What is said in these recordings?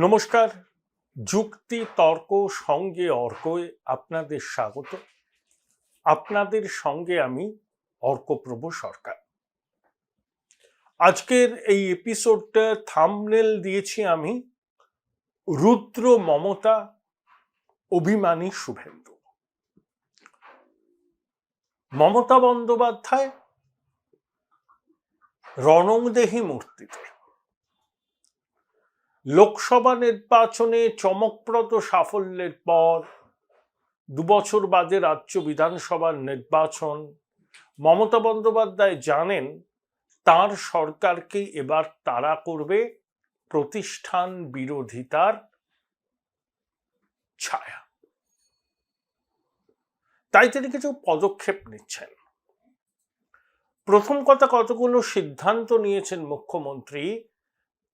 নমস্কার। যুক্তি তর্ক সঙ্গে অর্কয় আপনাদের স্বাগত। আপনাদের সঙ্গে আমি অর্কপ্রভ সরকার। আজকের এই এপিসোডটা থাম্বনেল দিয়েছি আমি রুদ্র মমতা অভিমানী শুভেন্দু। মমতা বন্দ্যোপাধ্যায় রণংদেহী মূর্তিতে লোকসভা নির্বাচনে চমকপ্রদ সাফল্যের পর 2 বছর বাদে রাজ্য বিধানসভার নির্বাচন, মমতা বন্দ্যোপাধ্যায় জানেন তার সরকারকে এবার তাড়া করবে প্রতিষ্ঠান বিরোধিতার ছায়া। তাই তিনি কিছু পদক্ষেপ নিচ্ছেন। প্রথম কথা, কতগুলো সিদ্ধান্ত নিয়েছেন মুখ্যমন্ত্রী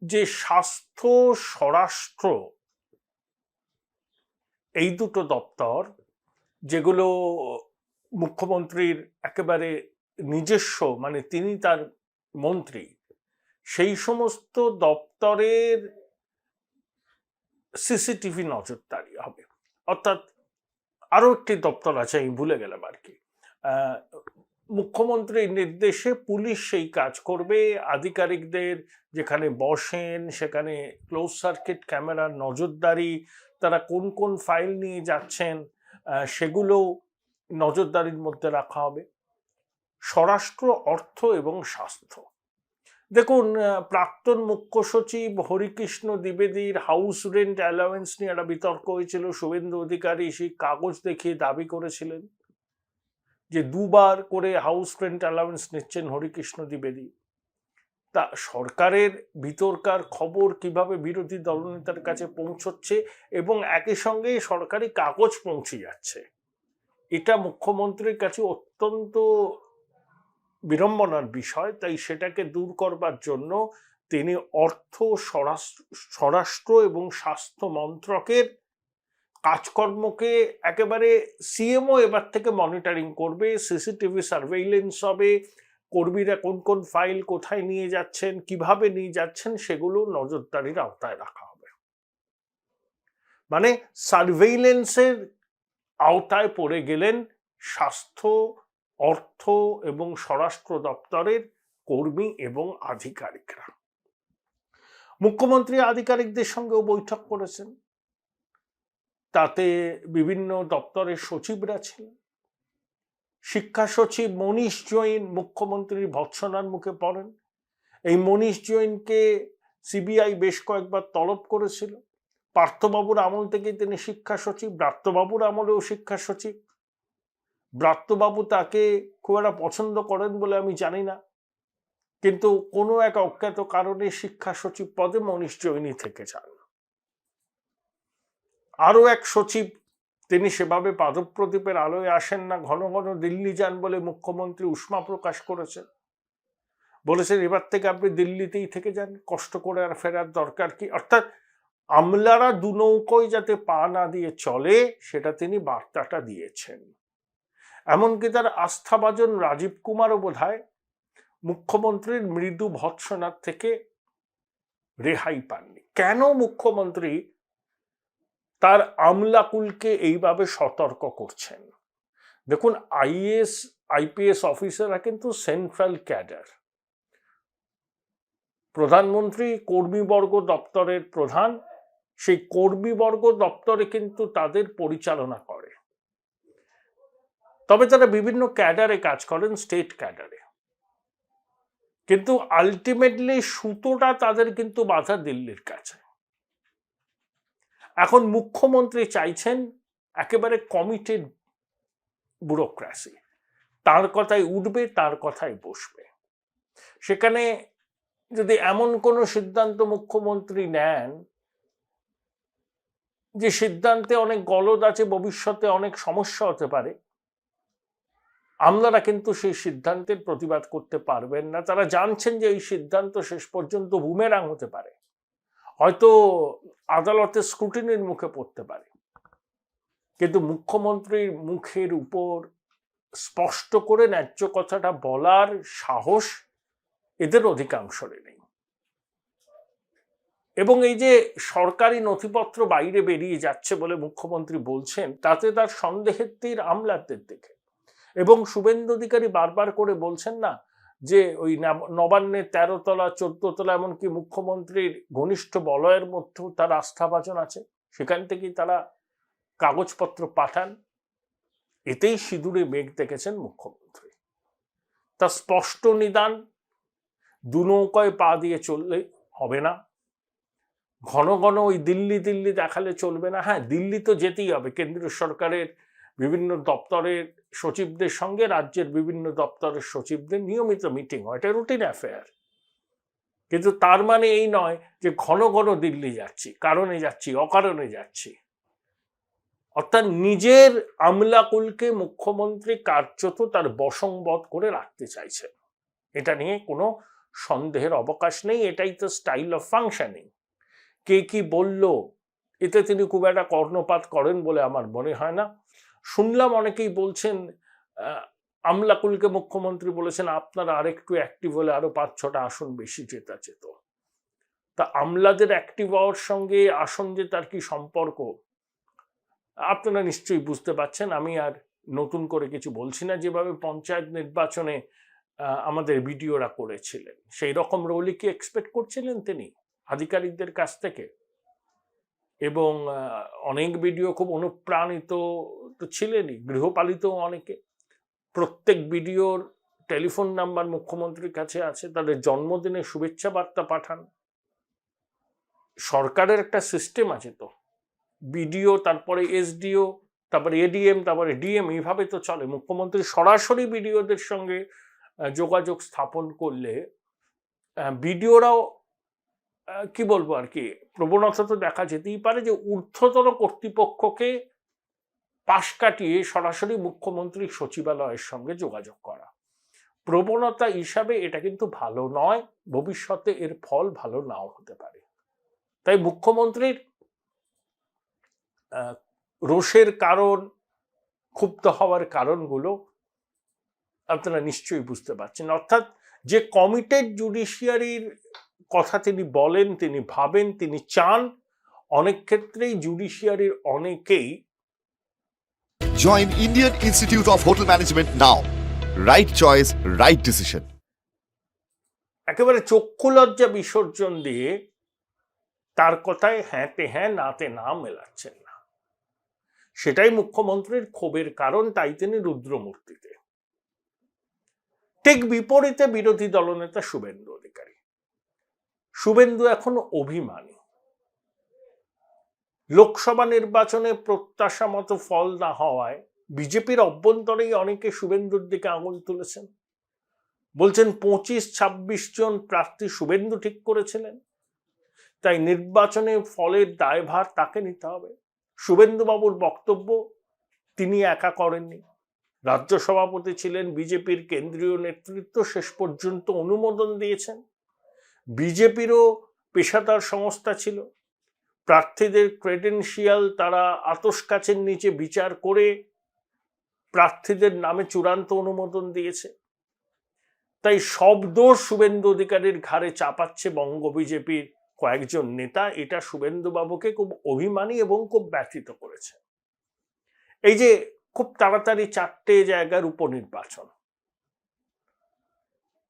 যে স্বাস্থ্য স্বরাষ্ট্র এই দুটো দপ্তর, যেগুলো মুখ্যমন্ত্রীর একেবারে নিজস্ব, মানে তিনি তার মন্ত্রী, সেই সমস্ত দপ্তরের সিসিটিভি নজরদারি হবে। অর্থাৎ আরো একটি দপ্তর আছে, আমি ভুলে গেলাম আর কি। মুখ্যমন্ত্রীর নির্দেশে পুলিশ সেই কাজ করবে। আধিকারিকদের যেখানে বসেন সেখানে ক্লোজ সার্কিট ক্যামেরার নজরদারি, তারা কোন কোন ফাইল নিয়ে যাচ্ছেন সেগুলো নজরদারির মধ্যে রাখা হবে। স্বরাষ্ট্র, অর্থ এবং স্বাস্থ্য। দেখুন, প্রাক্তন মুখ্য সচিব হরিকৃষ্ণ দ্বিবেদীর হাউস রেন্ট অ্যালাওয়েন্স নিয়ে একটা বিতর্ক হয়েছিল। শুভেন্দু অধিকারী সেই কাগজ দেখিয়ে দাবি করেছিলেন যে 2 বার করে হাউস রেন্ট অ্যালাওয়েন্স নিচ্ছেন হরিকৃষ্ণ দ্বিবেদী। তা সরকারের ভিতরকার খবর কিভাবে বিরোধী দলনেতার কাছে পৌঁছচ্ছে এবং একই সঙ্গে সরকারি কাগজ পৌঁছে যাচ্ছে, এটা মুখ্যমন্ত্রীর কাছে অত্যন্ত বিড়ম্বনার বিষয়। তাই সেটাকে দূর করবার জন্য তিনি অর্থ, স্বরাষ্ট্র এবং স্বাস্থ্য মন্ত্রকের কাজকর্মকে একেবারে সিএমও এবার থেকে মনিটরিং করবে। সিসিটিভি সার্ভেইলেন্স হবে, কর্মীরা কোন কোন ফাইল কোথায় নিয়ে যাচ্ছেন, কিভাবে নিয়ে যাচ্ছেন, সেগুলো নজরদারির আওতায় রাখা হবে। মানে সার্ভেইলেন্সের আওতায় পড়ে গেলেন স্বাস্থ্য, অর্থ এবং স্বরাষ্ট্র দপ্তরের কর্মী এবং আধিকারিকরা। মুখ্যমন্ত্রী আধিকারিকদের সঙ্গেও বৈঠক করেছেন, তাতে বিভিন্ন দপ্তরের সচিবরা ছিলেন। শিক্ষা সচিব মনীষ জৈন মুখ্যমন্ত্রীর ভৎসনার মুখে পড়েন। এই মনীষ জৈনকে সিবিআই বেশ কয়েকবার তলব করেছিল। পার্থবাবুর আমল থেকে তিনি শিক্ষা সচিব, ব্রাত্যবাবুর আমলেও শিক্ষা সচিব। ব্রাত্যবাবু তাকে খুব একটা পছন্দ করেন বলে আমি জানি না, কিন্তু কোনো এক অজ্ঞাত কারণে শিক্ষা সচিব পদে মনীষ জৈনই থেকে যান। আরো এক সচিব, তিনি সেভাবে পাদপ্রদীপের আলোয় আসেন না, ঘন ঘন দিল্লি যান বলে মুখ্যমন্ত্রী উষ্মা প্রকাশ করেছেন। বলেছেন এবার থেকে আপনি দিল্লিতেই থেকে যান, কষ্ট করে আর ফেরার দরকার কি। অর্থাৎ আমলারা দু নৌকোয় যাতে পা না দিয়ে চলে, সেটা তিনি বার্তাটা দিয়েছেন। এমনকি তার আস্থাভাজন রাজীব কুমারও বোধহয় মুখ্যমন্ত্রীর মৃদু ভৎসনার থেকে রেহাই পাননি। কেন মুখ্যমন্ত্রী তার আমলাকুলকে এইভাবে সতর্ক করছেন? দেখুন, আইএএস আইপিএস অফিসাররা কিন্তু সেন্ট্রাল ক্যাডার। প্রধানমন্ত্রী কর্মীবর্গ দপ্তরের প্রধান, সেই কর্মীবর্গ দপ্তরে কিন্তু তাদের পরিচালনা করে। তবে তারা বিভিন্ন ক্যাডারে কাজ করেন, স্টেট ক্যাডারে, কিন্তু আলটিমেটলি সুতোটা তাদের কিন্তু বাধা দিল্লির কাছে। এখন মুখ্যমন্ত্রী চাইছেন একেবারে কমিটেড ব্যুরোক্রেসি, তার কথাই উঠবে, তার কথাই বসবে। সেখানে যদি এমন কোনো সিদ্ধান্ত মুখ্যমন্ত্রী নেন যে সিদ্ধান্তে অনেক গলদ আছে, ভবিষ্যতে অনেক সমস্যা হতে পারে, আমলারা কিন্তু সেই সিদ্ধান্তের প্রতিবাদ করতে পারবেন না। তারা জানছেন যে এই সিদ্ধান্ত শেষ পর্যন্ত বুমেরাং হতে পারে, হয়তো আদালতের স্ক্রুটিনির মুখে পড়তে পারে, কিন্তু মুখ্যমন্ত্রীর মুখের উপর স্পষ্ট করে ন্যায্য কথাটা বলার সাহস এদের অধিকাংশের নেই। এবং এই যে সরকারি নথিপত্র বাইরে বেরিয়ে যাচ্ছে বলে মুখ্যমন্ত্রী বলছেন, তাতে তার সন্দেহের তীর আমলাদের দিকে। এবং শুভেন্দু অধিকারী বারবার করে বলছেন না যে ওই নবান্নের 13 তলা 14 তলা এমনকি মুখ্যমন্ত্রীর ঘনিষ্ঠ বলয়ের মধ্যেও তার আস্থাভাজন আছে, সেখান থেকেই তারা কাগজপত্র পাঠান। এতেই সিঁদুরে মেঘ দেখেছেন মুখ্যমন্ত্রী। তা স্পষ্ট নিদান, দু নৌকায় পা দিয়ে চললে হবে না, ঘন ঘন ওই দিল্লি দিল্লি দেখালে চলবে না। হ্যাঁ, দিল্লি তো যেতেই হবে, কেন্দ্রীয় সরকারের বিভিন্ন দপ্তরের সচিবদের সঙ্গে রাজ্যের বিভিন্ন দপ্তরের সচিবদের নিয়মিত মিটিং হয়, এটা রুটিন অ্যাফেয়ার। কিন্তু তার মানে এই নয় যে ঘন ঘন দিল্লি যাচ্ছি, কারণে যাচ্ছি, অকারণে যাচ্ছি। অর্থাৎ নিজের আমলাকুলকে মুখ্যমন্ত্রী কার্যত তার বশংবদ করে রাখতে চাইছেন, এটা নিয়ে কোনো সন্দেহের অবকাশ নেই। এটাই তো স্টাইল অফ ফাংশনিং। কে কি বলল এতে তিনি খুব একটা কর্ণপাত করেন বলে আমার মনে হয় না। শুনলাম অনেকেই বলছেন আমলাকুলকে মুখ্যমন্ত্রী বলেছেন আপনারা আরেকটু অ্যাক্টিভ হলে আরো 5-6টা আসন বেশি জেতা যেত। তা আমলাদের অ্যাক্টিভ হওয়ার সঙ্গে আসন জেতার কি সম্পর্ক আপনারা নিশ্চয়ই বুঝতে পারছেন। আমি আর নতুন করে কিছু বলছি না। যেভাবে পঞ্চায়েত নির্বাচনে আমাদের বিডিওরা করেছিলেন, সেই রকম রোলই কি এক্সপেক্ট করছিলেন তিনি আধিকারিকদের কাছ থেকে? এবং অনেক বিডিও খুব অনুপ্রাণিত তো ছিলেনই, গৃহপালিত অনেকে। প্রত্যেক বিডিওর টেলিফোন নাম্বার মুখ্যমন্ত্রীর কাছে আছে, তাদের জন্মদিনে শুভেচ্ছা বার্তা পাঠান। সরকারের একটা সিস্টেম আছে তো, বিডিও, তারপরে এসডিও, তারপরে এডিএম, তারপরে ডিএম, এইভাবে তো চলে। মুখ্যমন্ত্রী সরাসরি বিডিওদের সঙ্গে যোগাযোগ স্থাপন করলে বিডিওরাও কি বলবো আর কি, প্রবণতা তো দেখা যেতেই পারে যে ঊর্ধ্বতন কর্তৃপক্ষকে পাশ কাটিয়ে সরাসরি মুখ্যমন্ত্রী সচিবালয়ের সঙ্গে যোগাযোগ করা। প্রবণতা হিসাবে এটা কিন্তু ভালো নয়, ভবিষ্যতে এর ফল ভালো নাও হতে পারে। তাই মুখ্যমন্ত্রীর রোষের কারণ, ক্ষুব্ধ হওয়ার কারণগুলো আপনারা নিশ্চয়ই বুঝতে পারছেন। অর্থাৎ যে কমিটেড জুডিশিয়ারির কথা তিনি বলেন, তিনি ভাবেন, তিনি চান, অনেক ক্ষেত্রেই জুডিশিয়ারির অনেকেই Join Indian Institute of Hotel Management now. Right choice, right decision. একেবারে চক্ষু লজ্জা বিসর্জন দিয়ে তার কথায় হ্যাঁতে হ্যাঁ নাতে না মেলাচ্ছেন না। সেটাই মুখ্যমন্ত্রীর ক্ষোভের কারণ, তাই তিনি রুদ্রমূর্তিতে। ঠিক বিপরীতে বিরোধী দলনেতা শুভেন্দু অধিকারী। শুভেন্দু এখন অভিমানী। লোকসভা নির্বাচনে প্রত্যাশা মতো ফল না হওয়ায় বিজেপির অভ্যন্তরেই অনেকে শুভেন্দুর দিকে আঙুল তুলেছেন, বলছেন 25-26 জন প্রার্থী শুভেন্দু ঠিক করেছিলেন, তাই নির্বাচনে ফলের দায়ভার তাকে নিতে হবে। শুভেন্দু বাবুর বক্তব্য তিনি একা করেননি, রাজ্য সভাপতি ছিলেন, বিজেপির কেন্দ্রীয় নেতৃত্ব শেষ পর্যন্ত অনুমোদন দিয়েছেন। বিজেপিরও পেশাদার সংস্থা ছিল, প্রার্থীদের ক্রেডেনশিয়াল তারা আতশ কাচের নিচে বিচার করে প্রার্থীদের নামে চূড়ান্ত অনুমোদন দিয়েছে। তাই সব দোষ শুভেন্দু অধিকারীর ঘাড়ে চাপাচ্ছে বঙ্গ বিজেপির কয়েকজন নেতা। এটা শুভেন্দু বাবুকে খুব অভিমানী এবং খুব ব্যথিত করেছে। এই যে খুব তাড়াতাড়ি 4টে জায়গার উপনির্বাচন,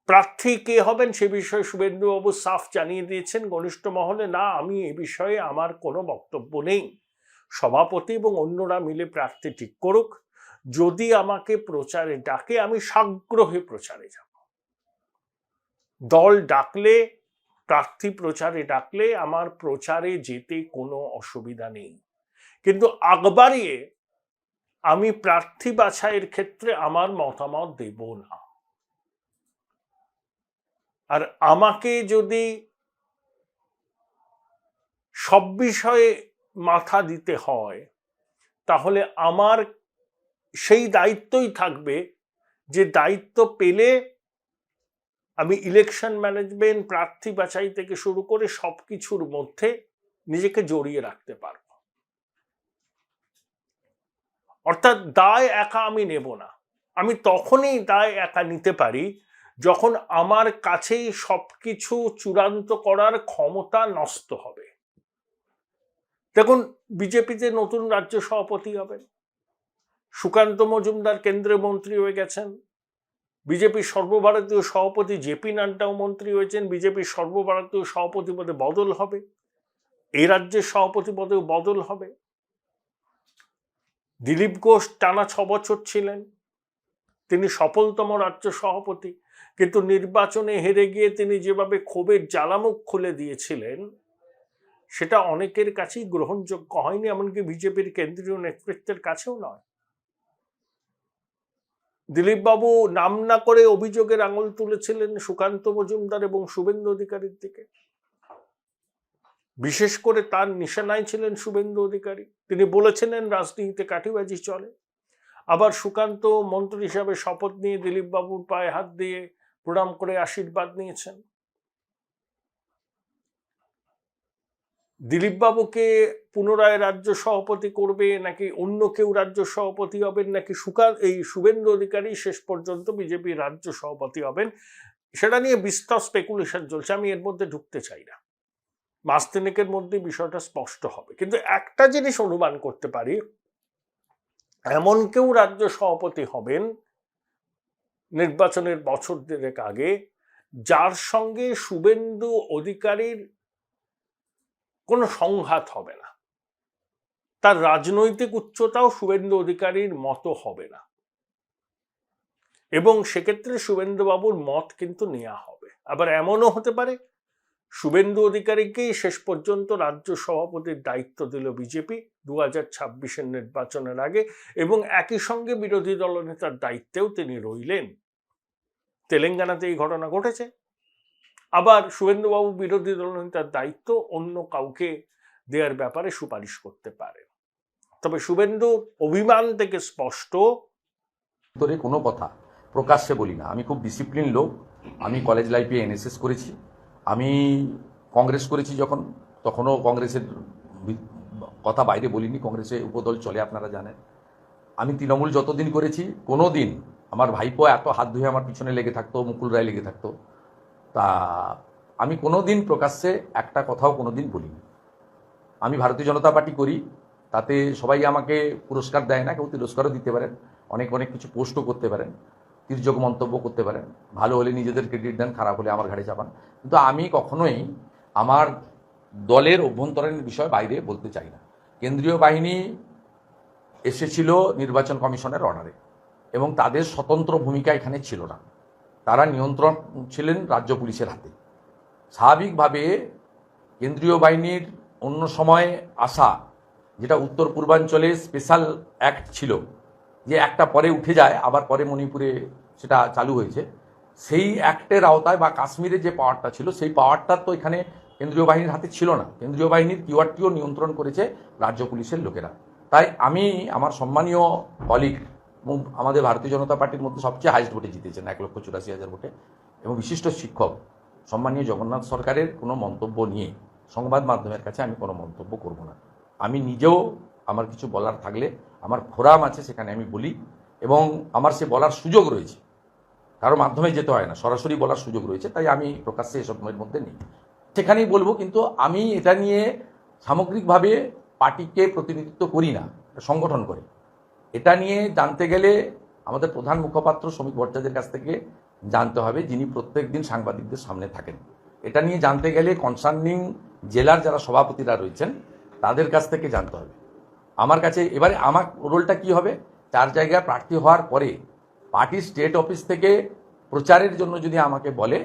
প্রার্থী কে হবেন সে বিষয়ে শুভেন্দু বাবু সাফ জানিয়ে দিয়েছেন ঘনিষ্ঠ মহলে, না আমি এ বিষয়ে আমার কোনো বক্তব্য নেই, সভাপতি এবং অন্যরা মিলে প্রার্থী ঠিক করুক, যদি আমাকে প্রচারে ডাকে আমি সাগ্রহে প্রচারে যাব, দল ডাকলে, প্রার্থী প্রচারে ডাকলে আমার প্রচারে যেতে কোনো অসুবিধা নেই, কিন্তু আগ বাড়িয়ে আমি প্রার্থী বাছাইয়ের ক্ষেত্রে আমার মতামত দেব না। আর আমাকে যদি সব বিষয়ে মাথা দিতে হয় তাহলে আমার সেই দায়িত্বই থাকবে যে দায়িত্ব পেলে আমি ইলেকশন ম্যানেজমেন্ট, প্রার্থী বাছাই থেকে শুরু করে সবকিছুর মধ্যে নিজেকে জড়িয়ে রাখতে পারব। অর্থাৎ দায় একা আমি নেব না। আমি তখনই দায় একা নিতে পারি যখন আমার কাছেই সবকিছু চূড়ান্ত করার ক্ষমতা নষ্ট হবে। দেখুন, বিজেপিতে নতুন রাজ্য সভাপতি হবেন, সুকান্ত মজুমদার কেন্দ্রীয় মন্ত্রী হয়ে গেছেন, বিজেপির সর্বভারতীয় সভাপতি জেপি নাড্ডাও মন্ত্রী হয়েছেন, বিজেপির সর্বভারতীয় সভাপতি পদে বদল হবে, এই রাজ্যের সভাপতি পদেও বদল হবে। দিলীপ ঘোষ টানা 6 বছর ছিলেন, তিনি সফলতম রাজ্য সভাপতি, কিন্তু নির্বাচনে হেরে গিয়ে তিনি যেভাবে ক্ষোভের জ্বালামুখ খুলে দিয়েছিলেন সেটা অনেকের কাছেই গ্রহণযোগ্য হয়নি, এমনকি বিজেপির কেন্দ্রীয় নেতৃত্বের কাছেও নয়। দিলীপ বাবু নাম না করে অভিযোগের আঙুল তুলেছিলেন সুকান্ত মজুমদার এবং শুভেন্দু অধিকারীর দিকে। বিশেষ করে তার নিশানায় ছিলেন শুভেন্দু অধিকারী। তিনি বলেছিলেন রাজনীতিতে কাঠিবাজি চলে। আবার সুকান্ত মন্ত্রী হিসাবে শপথ নিয়ে দিলীপ বাবুর পায়ে হাত দিয়ে প্রণাম করে আশীর্বাদ নিয়েছেন। দিলীপ বাবুকে পুনরায় রাজ্য সভাপতি করবে নাকি অন্য কেউ রাজ্য সভাপতি হবেন, নাকি শুভেন্দু অধিকারী শেষ পর্যন্ত বিজেপির রাজ্য সভাপতি হবেন, সেটা নিয়ে বিস্তর স্পেকুলেশন চলছে। আমি এর মধ্যে ঢুকতে চাই না, মাস তিনেকের মধ্যে বিষয়টা স্পষ্ট হবে। কিন্তু একটা জিনিস অনুমান করতে পারি, এমন কেউ রাজ্য সভাপতি হবেন নির্বাচনের বছর দেড়েক আগে যার সঙ্গে শুভেন্দু অধিকারীর কোনো সংঘাত হবে না, তার রাজনৈতিক উচ্চতাও শুভেন্দু অধিকারীর মতো হবে না, এবং সেক্ষেত্রে শুভেন্দু বাবুর মত কিন্তু নেওয়া হবে। আবার এমনও হতে পারে শুভেন্দু অধিকারীকেই শেষ পর্যন্ত রাজ্য সভাপতির দায়িত্ব দিল বিজেপি 2026-এর নির্বাচনের আগে, এবং একই সঙ্গে বিরোধী দলনেতার দায়িত্বেও তিনি রইলেন। তেলেঙ্গানাতে এই ঘটনা ঘটেছে। আবার শুভেন্দুবাবু বিরোধী দলনেতার দায়িত্ব অন্য কাউকে দেওয়ার ব্যাপারে সুপারিশ করতে পারেন। তবে শুভেন্দু অভিমান থেকে স্পষ্ট, তোরে কোনো কথা প্রকাশ্যে বলি না। আমি খুব ডিসিপ্লিন লোক। আমি কলেজ লাইফে এনএসএস করেছি, আমি কংগ্রেস করেছি যখন, তখনও কংগ্রেসের কথা বাইরে বলিনি। কংগ্রেসে উপদল চলে, আপনারা জানেন। আমি তৃণমূল যতদিন করেছি, কোনো দিন আমার ভাইপো এত হাত ধুয়ে আমার পিছনে লেগে থাকতো, মুকুল রায় লেগে থাকতো, তা আমি কোনো দিন প্রকাশ্যে একটা কথাও কোনো দিন বলিনি। আমি ভারতীয় জনতা পার্টি করি, তাতে সবাই আমাকে পুরস্কার দেয় না, কেউ তিরস্কারও দিতে পারেন, অনেক অনেক কিছু পোস্টও করতে পারেন, তির্যক মন্তব্য করতে পারেন, ভালো হলে নিজেদের ক্রেডিট দেন, খারাপ হলে আমার ঘাড়ে চাপান। কিন্তু আমি কখনোই আমার দলের অভ্যন্তরীণ বিষয় বাইরে বলতে চাই না। কেন্দ্রীয় বাহিনী এসেছিল নির্বাচন কমিশনের অর্ডারে, এবং তাদের স্বতন্ত্র ভূমিকা এখানে ছিল না। তারা নিয়ন্ত্রণ ছিলেন রাজ্য পুলিশের হাতে। স্বাভাবিকভাবে কেন্দ্রীয় বাহিনীর অন্য সময় আসা, যেটা উত্তর পূর্বাঞ্চলে স্পেশাল অ্যাক্ট ছিল, যে একটা পরে উঠে যায়, আবার পরে মণিপুরে সেটা চালু হয়েছে, সেই অ্যাক্টের আওতায় বা কাশ্মীরে যে পাওয়ারটা ছিল, সেই পাওয়ারটা তো এখানে কেন্দ্রীয় বাহিনীর হাতে ছিল না। কেন্দ্রীয় বাহিনীর কিওয়ারটিও নিয়ন্ত্রণ করেছে রাজ্য পুলিশের লোকেরা। তাই আমি আমার সম্মানীয় কলিগ এবং আমাদের ভারতীয় জনতা পার্টির মধ্যে সবচেয়ে হাইস্ট ভোটে জিতেছেন 1,84,000 ভোটে, এবং বিশিষ্ট শিক্ষক সম্মানীয় জগন্নাথ সরকারের কোনো মন্তব্য নিয়ে সংবাদ মাধ্যমের কাছে আমি কোনো মন্তব্য করব না। আমি নিজেও আমার কিছু বলার থাকলে আমার ফোরাম আছে, সেখানে আমি বলি, এবং আমার সে বলার সুযোগ রয়েছে। কারো মাধ্যমে যেতে হয় না, সরাসরি বলার সুযোগ রয়েছে। তাই আমি প্রকাশ্যে এসবের মধ্যে নেই, সেখানেই বলবো। কিন্তু আমি এটা নিয়ে সামগ্রিকভাবে পার্টিকে প্রতিনিধিত্ব করি না, সংগঠন করে। এটা নিয়ে জানতে গেলে আমাদের প্রধান মুখপাত্র শ্রমিক ভট্টাচার্যের কাছ থেকে জানতে হবে, যিনি প্রত্যেক দিন সাংবাদিকদের সামনে থাকেন। এটা নিয়ে জানতে গেলে কনসার্নিং জেলার যারা সভাপতিরা রয়েছেন তাদের কাছ থেকে জানতে হবে। আমার কাছে এবারে আমার রোলটা কি হবে, 4 জায়গায় প্রার্থী হওয়ার পরে পার্টির স্টেট অফিস থেকে প্রচারের জন্য যদি আমাকে বলে,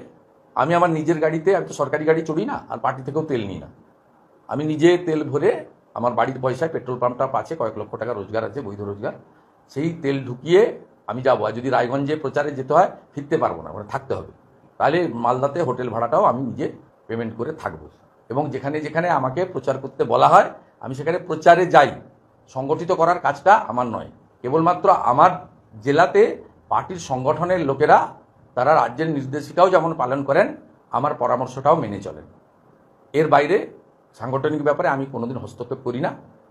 আমি আমার নিজের গাড়িতে, আমি তো সরকারি গাড়ি চড়ি না, আর পার্টি থেকেও তেল নিই না, আমি নিজে তেল ভরে আমার বাড়ির পয়সায়, পেট্রোল পাম্পটা আছে, কয়েক লক্ষ টাকা রোজগার আছে, বৈধ রোজগার, সেই তেল ঢুকিয়ে আমি যাবো। আর যদি রায়গঞ্জে প্রচারে যেতে হয়, ফিরতে পারবো না, মানে থাকতে হবে, তাহলে মালদাতে হোটেল ভাড়াটাও আমি নিজে পেমেন্ট করে থাকবো। এবং যেখানে যেখানে আমাকে প্রচার করতে বলা হয় আমি সেখানে প্রচারে যাই। সংগঠিত করার কাজটা আমার নয়, কেবলমাত্র আমার জেলাতে পার্টির সংগঠনের লোকেরা তারা রাজ্যের নির্দেশিকাও যেমন পালন করেন, আমার পরামর্শটাও মেনে চলেন। এর বাইরে সাংগঠনিক ব্যাপারে আমি কোনোদিন হস্তক্ষেপ করি না,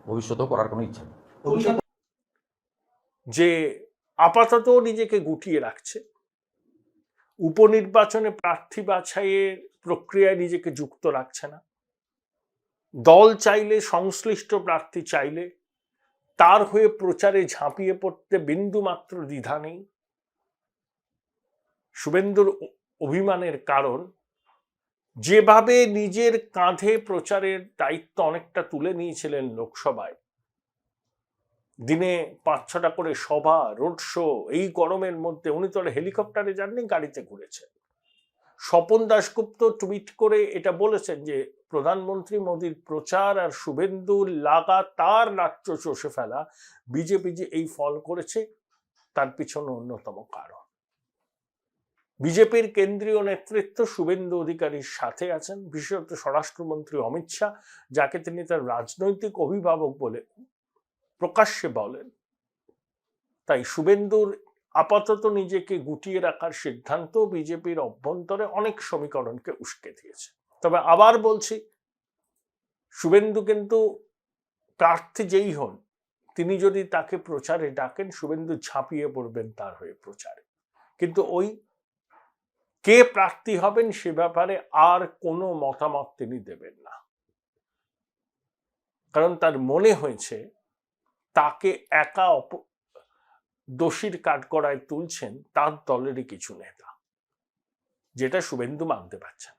ভবিষ্যতেও করার কোনো ইচ্ছা নেই। যে আপাতত নিজেকে গুটিয়ে রাখছে, উপনির্বাচনে প্রার্থী বাছাইয়ের প্রক্রিয়ায় নিজেকে যুক্ত রাখছে না, দল চাইলে, সংশ্লিষ্ট প্রার্থী চাইলে তার হয়ে প্রচারে ঝাঁপিয়ে পড়তে বিন্দুমাত্র দ্বিধা নেই। শুভেন্দুর অভিমানের কারণ, যেভাবে নিজের কাঁধে প্রচারের দায়িত্ব অনেকটা তুলে নিয়েছিলেন লোকসভায়, দিনে 5-6টা করে সভা, রোড শো, এই গরমের মধ্যে উনি তো আর হেলিকপ্টারে যাননি, গাড়িতে ঘুরেছেন। স্বপন দাশগুপ্ত টুইট করে এটা বলেছেন যে প্রধানমন্ত্রী মোদীর প্রচার আর শুভেন্দুর লাগাতার নাট্য চষে ফেলা বিজেপি যে এই ফল করেছে তার পিছনে অন্যতম কারণ। বিজেপির কেন্দ্রীয় নেতৃত্ব শুভেন্দু অধিকারীর সাথে আছেন, বিশেষত স্বরাষ্ট্রমন্ত্রী অমিত শাহ, যাকে তিনি তার রাজনৈতিক অভিভাবক বলে প্রকাশ্যে বলেন। তাই শুভেন্দুর আপাতত নিজেকে গুটিয়ে রাখার সিদ্ধান্ত বিজেপির অভ্যন্তরে অনেক সমীকরণকে উস্কে দিয়েছে। তবে আবার বলছি, শুভেন্দু কিন্তু প্রার্থী যেই হন, তিনি যদি তাকে প্রচারে ডাকেন, শুভেন্দু ঝাঁপিয়ে পড়বেন তার হয়ে প্রচারে। কিন্তু ওই কে প্রার্থী হবেন সে ব্যাপারে আর কোনো মতামত তিনি দেবেন না, কারণ তার মনে হয়েছে তাকে একা দোষীর কাঠগড়ায় তুলছেন তার দলেরই কিছু নেতা, যেটা শুভেন্দু মানতে পারছেন।